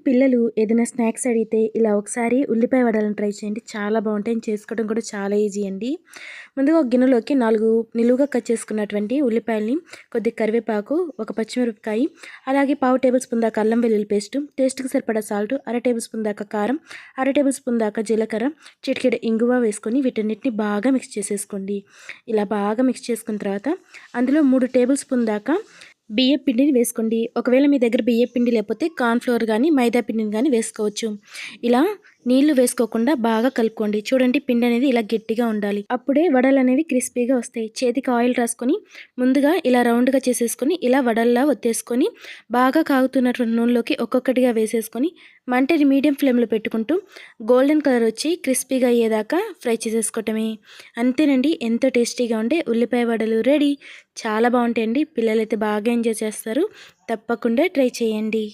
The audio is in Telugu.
పిల్లలు ఏదైనా స్నాక్స్ అడిగితే ఇలా ఒకసారి ఉల్లిపాయ వడలను ట్రై చేయండి. చాలా బాగుంటాయి. చేసుకోవడం కూడా చాలా ఈజీ అండి. ముందుగా ఒక గిన్నెలోకి 4 నిలువుగా కట్ చేసుకున్నటువంటి ఉల్లిపాయల్ని, కొద్దిగా కరివేపాకు, ఒక పచ్చిమిరపకాయ, అలాగే పావు టేబుల్ స్పూన్ దాకా అల్లం వెల్లుల్లి పేస్ట్, టేస్ట్కి సరిపడా సాల్ట్, అర టేబుల్ స్పూన్ దాకా కారం, అర టేబుల్ స్పూన్ దాకా జీలకర్ర, చిటికెడు ఇంగువ వేసుకొని వీటన్నిటిని బాగా మిక్స్ చేసేసుకోండి. ఇలా బాగా మిక్స్ చేసుకున్న తర్వాత అందులో 3 టేబుల్ స్పూన్ దాకా బియ్యం పిండిని వేసుకోండి. ఒకవేళ మీ దగ్గర బియ్యం పిండి లేకపోతే కార్న్‌ఫ్లోర్ గానీ, మైదా పిండిని గానీ వేసుకోవచ్చు. ఇలా నీళ్లు వేసుకోకుండా బాగా కలుపుకోండి. చూడండి, పిండి అనేది ఇలా గట్టిగా ఉండాలి. అప్పుడే వడలు అనేవి క్రిస్పీగా వస్తాయి. చేతికి ఆయిల్ రాసుకొని ముందుగా ఇలా రౌండ్గా చేసేసుకొని ఇలా వడల్లా ఒత్తేసుకొని బాగా కాగుతున్నటువంటి నూనెలోకి ఒక్కొక్కటిగా వేసేసుకొని మంటని మీడియం ఫ్లేమ్లో పెట్టుకుంటూ గోల్డెన్ కలర్ వచ్చి క్రిస్పీగా అయ్యేదాకా ఫ్రై చేసేసుకోవటమే. అంతేనండి, ఎంతో టేస్టీగా ఉండే ఉల్లిపాయ వడలు రెడీ. చాలా బాగుంటాయండి. పిల్లలైతే బాగా ఎంజాయ్ చేస్తారు. తప్పకుండా ట్రై చేయండి.